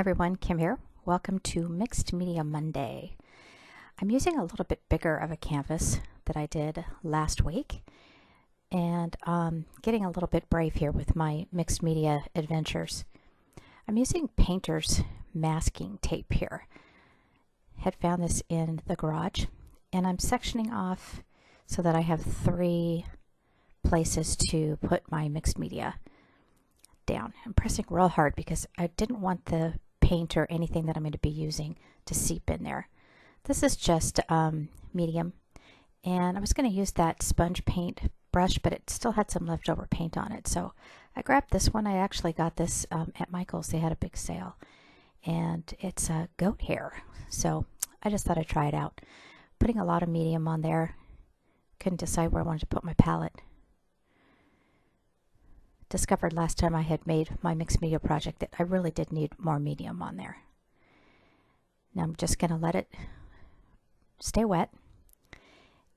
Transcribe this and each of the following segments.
everyone, Kim here. Welcome to Mixed Media Monday. I'm using a little bit bigger of a canvas that I did last week and getting a little bit brave here with my mixed media adventures. I'm using painter's masking tape here. Had found this in the garage and I'm sectioning off so that I have 3 places to put my mixed media down. I'm pressing real hard because I didn't want the paint or anything that I'm going to be using to seep in there. This is just medium, and I was going to use that sponge paint brush, but it still had some leftover paint on it, so I grabbed this one. I actually got this at Michael's. They had a big sale, and it's goat hair, so I just thought I'd try it out. Putting a lot of medium on there. Couldn't decide where I wanted to put my palette. Discovered last time I had made my mixed media project that I really did need more medium on there. Now I'm just going to let it stay wet.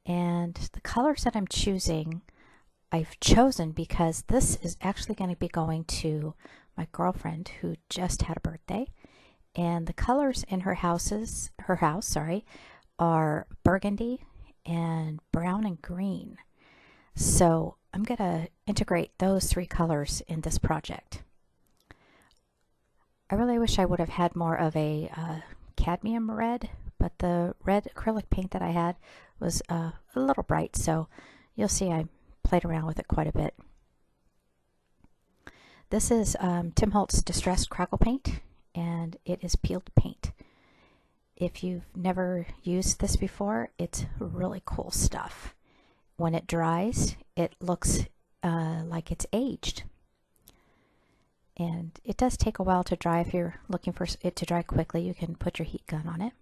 And the colors that I'm choosing, I've chosen because this is actually going to be going to my girlfriend who just had a birthday. And the colors in her house, are burgundy and brown and green. So I'm going to integrate those 3 colors in this project. I really wish I would have had more of a cadmium red, but the red acrylic paint that I had was a little bright, so you'll see I played around with it quite a bit. This is Tim Holtz Distressed Crackle Paint, and it is peeled paint. If you've never used this before, it's really cool stuff. When it dries, it looks like it's aged. And it does take a while to dry. If you're looking for it to dry quickly, you can put your heat gun on it.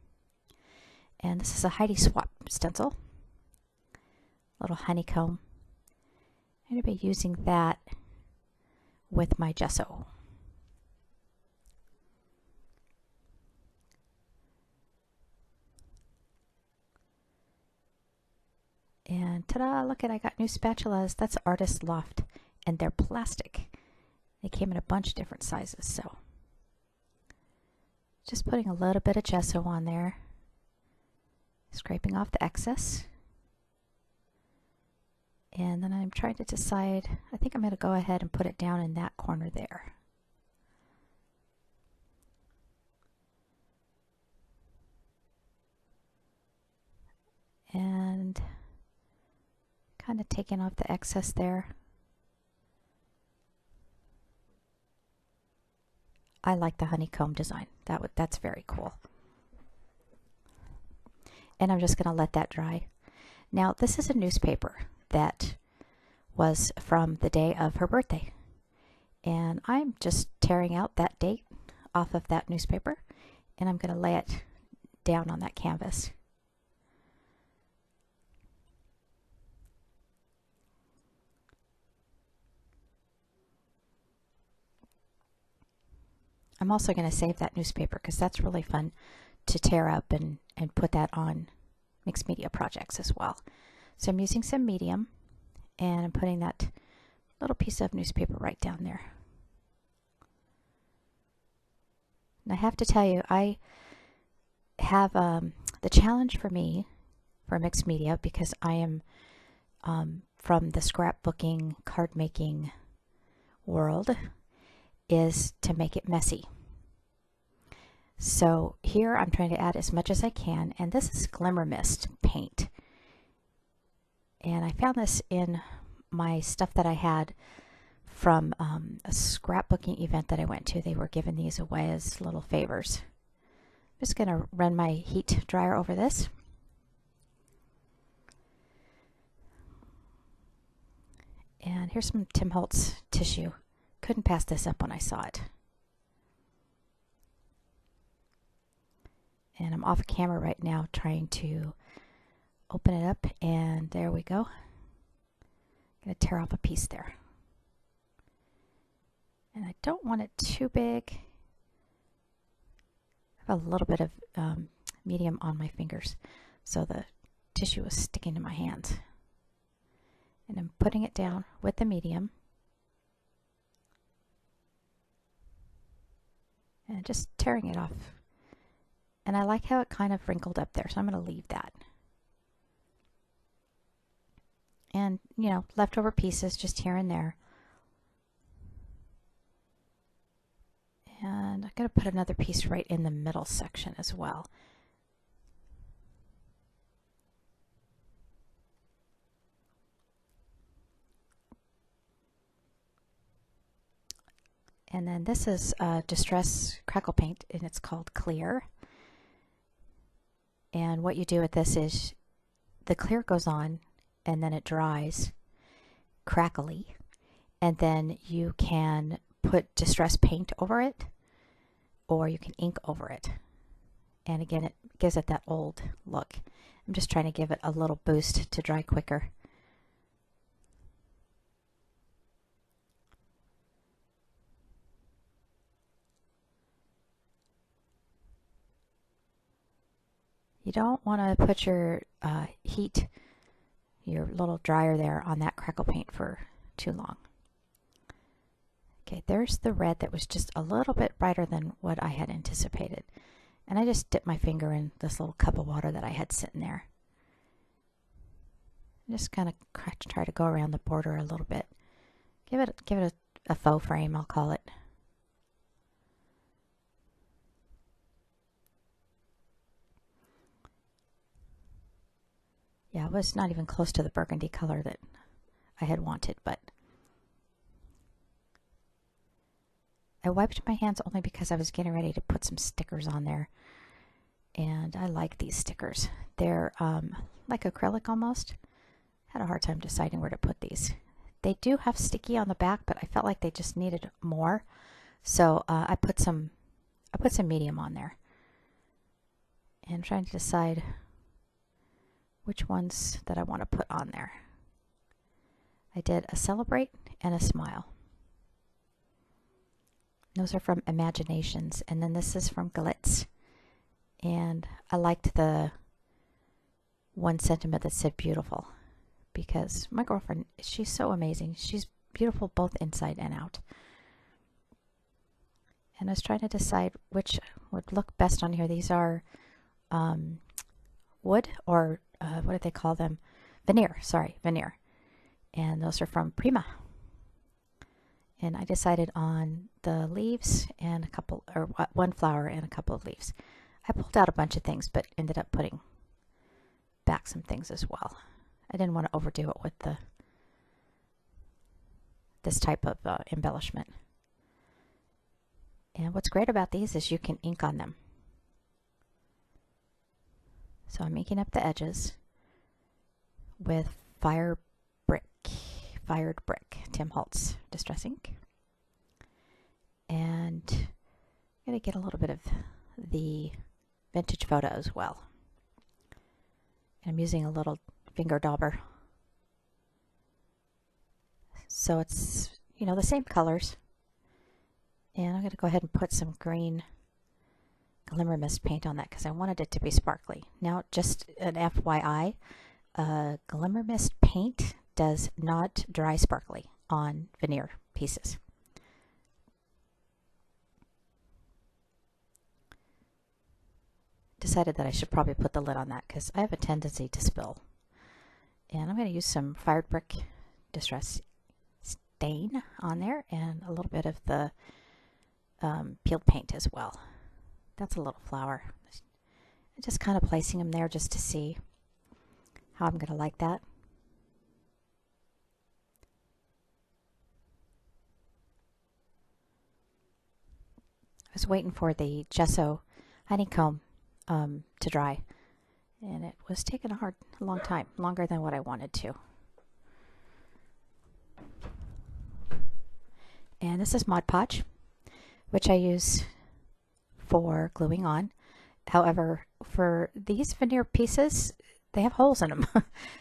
And this is a Heidi Swap stencil. Little honeycomb. I'm going to be using that with my gesso. And ta-da, look at, I got new spatulas. That's Artist Loft, and they're plastic. They came in a bunch of different sizes, so just putting a little bit of gesso on there, scraping off the excess. And then I'm trying to decide, I think I'm going to go ahead and put it down in that corner there. And kind of taking off the excess there. I like the honeycomb design. That's very cool. And I'm just going to let that dry. Now this is a newspaper that was from the day of her birthday. And I'm just tearing out that date off of that newspaper, and I'm going to lay it down on that canvas. I'm also going to save that newspaper because that's really fun to tear up and put that on mixed media projects as well. So I'm using some medium and I'm putting that little piece of newspaper right down there. And I have to tell you, I have the challenge for me for mixed media, because I am from the scrapbooking, card making world, is to make it messy. So here I'm trying to add as much as I can, and this is Glimmer Mist paint. And I found this in my stuff that I had from a scrapbooking event that I went to. They were giving these away as little favors. I'm just going to run my heat dryer over this. And here's some Tim Holtz tissue. Couldn't pass this up when I saw it. And I'm off camera right now trying to open it up, and there we go. I'm going to tear off a piece there. And I don't want it too big. I have a little bit of medium on my fingers, so the tissue is sticking to my hands. And I'm putting it down with the medium. and just tearing it off. And I like how it kind of wrinkled up there, so I'm going to leave that. And, you know, leftover pieces just here and there. And I'm going to put another piece right in the middle section as well. And then this is Distress Crackle Paint, and it's called Clear. And what you do with this is the clear goes on, and then it dries crackly, and then you can put distress paint over it, or you can ink over it. And again, it gives it that old look. I'm just trying to give it a little boost to dry quicker. You don't want to put your your little dryer there on that crackle paint for too long. Okay, there's the red that was just a little bit brighter than what I had anticipated. And I just dipped my finger in this little cup of water that I had sitting there. Just kind of try to go around the border a little bit. Give it a faux frame, I'll call it. Yeah, it was not even close to the burgundy color that I had wanted, but I wiped my hands only because I was getting ready to put some stickers on there. And I like these stickers. They're like acrylic almost. Had a hard time deciding where to put these. They do have sticky on the back, but I felt like they just needed more. So I put some medium on there. And trying to decide which ones that I want to put on there. I did a Celebrate and a Smile. Those are from Imaginations, and then this is from Glitz. And I liked the one sentiment that said beautiful, because my girlfriend, she's so amazing. She's beautiful both inside and out. And I was trying to decide which would look best on here. These are wood, or what do they call them? Veneer, sorry, veneer. And those are from Prima. And I decided on the leaves and a couple, or one flower and a couple of leaves. I pulled out a bunch of things, but ended up putting back some things as well. I didn't want to overdo it with this type of embellishment. And what's great about these is you can ink on them. So I'm inking up the edges with Fired Brick, Tim Holtz Distress Ink. And I'm going to get a little bit of the vintage photo as well. And I'm using a little finger dauber. So it's, you know, the same colors. And I'm going to go ahead and put some green Glimmer Mist paint on that because I wanted it to be sparkly. Now, just an FYI, Glimmer Mist paint does not dry sparkly on veneer pieces. Decided that I should probably put the lid on that because I have a tendency to spill. And I'm going to use some Fired Brick Distress Stain on there and a little bit of the peeled paint as well. That's a little flower. I'm just kind of placing them there just to see how I'm going to like that. I was waiting for the gesso honeycomb to dry, and it was taking a long time, longer than what I wanted to. And this is Mod Podge, which I use for gluing on. However, for these veneer pieces, they have holes in them.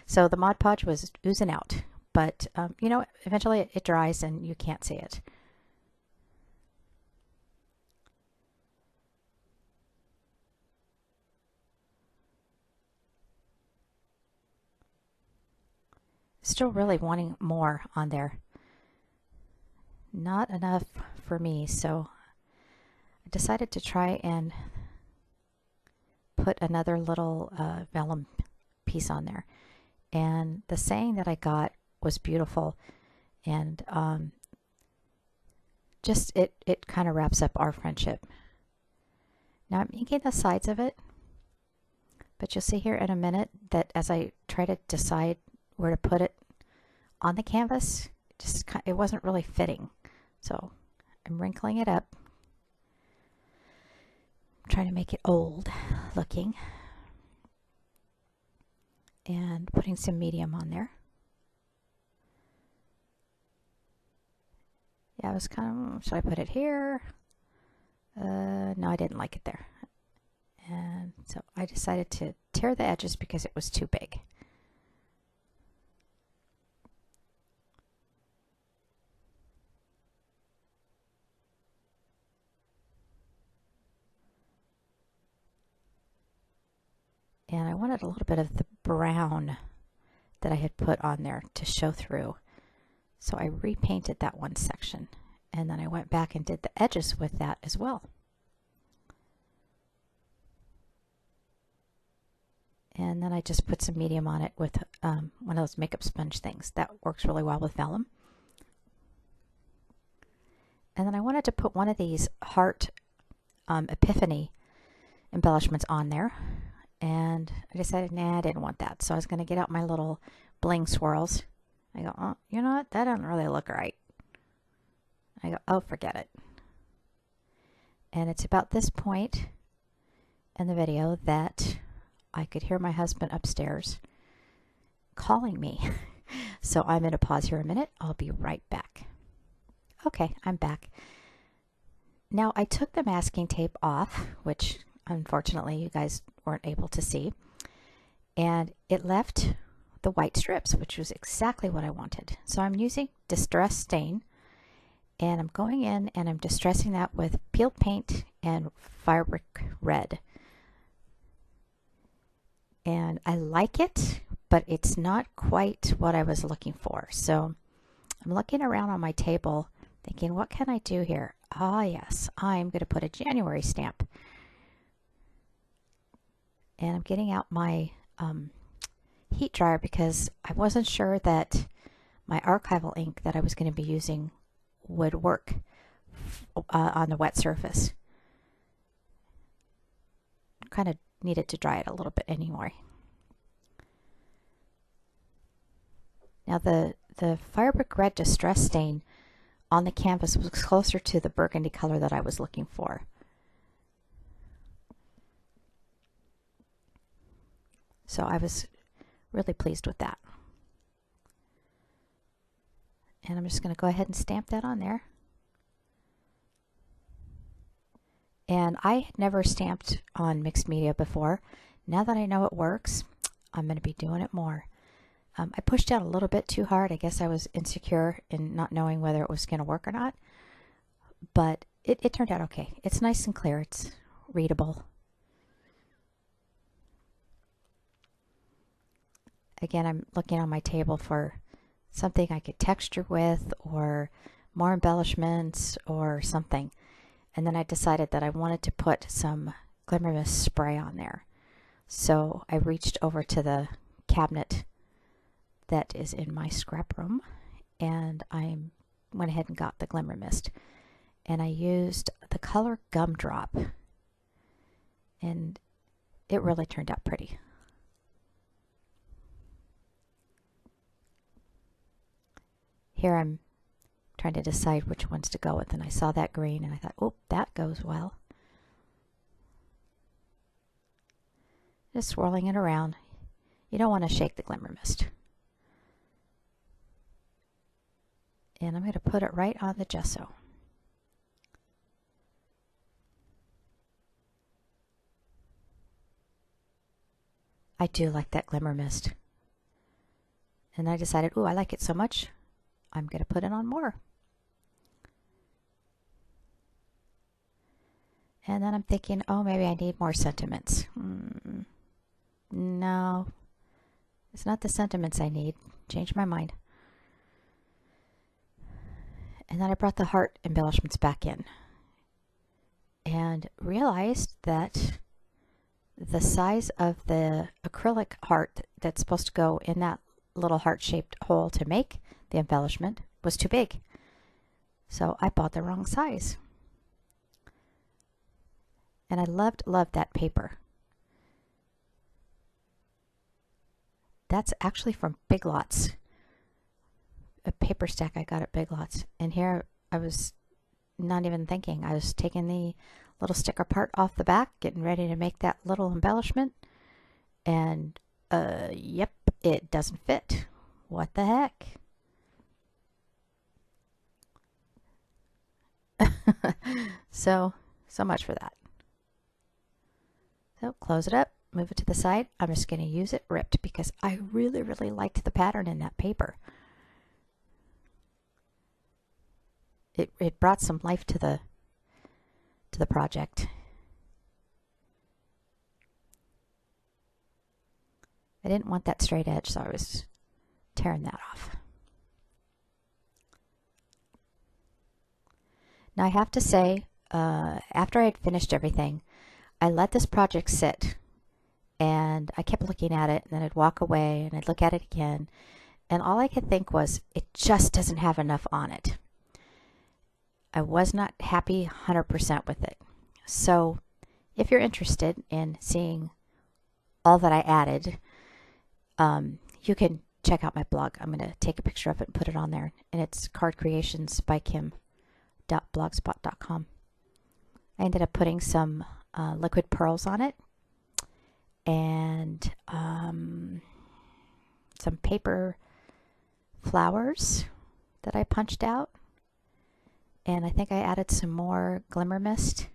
So the Mod Podge was oozing out. But, you know, eventually it dries and you can't see it. Still really wanting more on there. Not enough for me, so I decided to try and put another little vellum piece on there. And the saying that I got was beautiful, and just it kind of wraps up our friendship. Now I'm inking the sides of it, but you'll see here in a minute that as I try to decide where to put it on the canvas, it wasn't really fitting. So I'm wrinkling it up, trying to make it old looking, and putting some medium on there. Yeah, I was kind of, should I put it here? No, I didn't like it there. And so I decided to tear the edges because it was too big. And I wanted a little bit of the brown that I had put on there to show through. So I repainted that one section, and then I went back and did the edges with that as well. And then I just put some medium on it with one of those makeup sponge things. That works really well with vellum. And then I wanted to put one of these heart epiphany embellishments on there. And I decided, nah, I didn't want that. So I was going to get out my little bling swirls. I go, oh, you know what? That doesn't really look right. I go, oh, forget it. And it's about this point in the video that I could hear my husband upstairs calling me. So I'm going to pause here a minute. I'll be right back. Okay, I'm back. Now I took the masking tape off, which unfortunately you guys weren't able to see, and it left the white strips, which was exactly what I wanted. So I'm using Distress Stain, and I'm going in and I'm distressing that with peeled paint and Firebrick Red. And I like it, but it's not quite what I was looking for. So I'm looking around on my table thinking, what can I do here? Ah, yes, I'm going to put a January stamp. And I'm getting out my heat dryer because I wasn't sure that my archival ink that I was going to be using would work on the wet surface. Kind of needed to dry it a little bit anyway. Now the Firebrick Red Distress Stain on the canvas was closer to the burgundy color that I was looking for. So I was really pleased with that. And I'm just going to go ahead and stamp that on there. And I had never stamped on mixed media before. Now that I know it works, I'm going to be doing it more. I pushed out a little bit too hard. I guess I was insecure in not knowing whether it was going to work or not. But it turned out okay. It's nice and clear. It's readable. Again, I'm looking on my table for something I could texture with or more embellishments or something. And then I decided that I wanted to put some Glimmer Mist spray on there. So I reached over to the cabinet that is in my scrap room, and I went ahead and got the Glimmer Mist. And I used the color Gumdrop, and it really turned out pretty. Here I'm trying to decide which ones to go with, and I saw that green and I thought, oh, that goes well. Just swirling it around. You don't want to shake the Glimmer Mist. And I'm going to put it right on the gesso. I do like that Glimmer Mist. And I decided, oh, I like it so much, I'm going to put it on more. And then I'm thinking, oh, maybe I need more sentiments. No, it's not the sentiments I need. Changed my mind. And then I brought the heart embellishments back in. and realized that the size of the acrylic heart that's supposed to go in that little heart-shaped hole to make the embellishment was too big. So I bought the wrong size. And I loved that paper. That's actually from Big Lots. A paper stack I got at Big Lots. And here I was not even thinking. I was taking the little sticker part off the back, getting ready to make that little embellishment. And, yep, it doesn't fit. What the heck? So much for that. So close it up, move it to the side. I'm just going to use it ripped because I really, really liked the pattern in that paper. It brought some life to the project. I didn't want that straight edge, so I was tearing that off. Now I have to say, after I had finished everything, I let this project sit, and I kept looking at it, and then I'd walk away, and I'd look at it again, and all I could think was, it just doesn't have enough on it. I was not happy 100% with it. So if you're interested in seeing all that I added, you can check out my blog. I'm going to take a picture of it and put it on there, and it's cardcreationsbykim.blogspot.com. I ended up putting some liquid pearls on it, and some paper flowers that I punched out, and I think I added some more glimmer mist.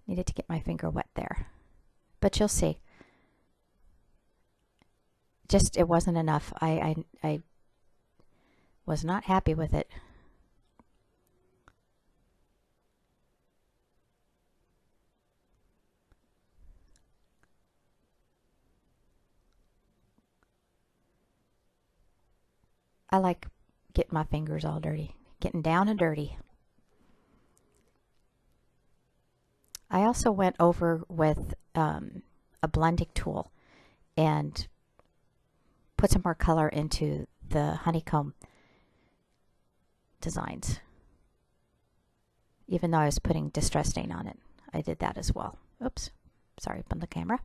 Needed to get my finger wet there, but you'll see. Just, it wasn't enough. I was not happy with it. I like getting my fingers all dirty, getting down and dirty. I also went over with a blending tool and put some more color into the honeycomb designs. Even though I was putting distress stain on it, I did that as well. Oops, sorry, on the camera.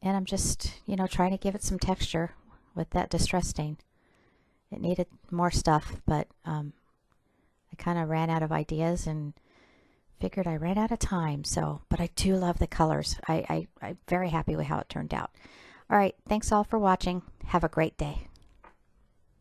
And I'm just, trying to give it some texture with that distress stain. It needed more stuff, but I kind of ran out of ideas and figured I ran out of time. But I do love the colors. I'm very happy with how it turned out. All right, thanks all for watching. Have a great day.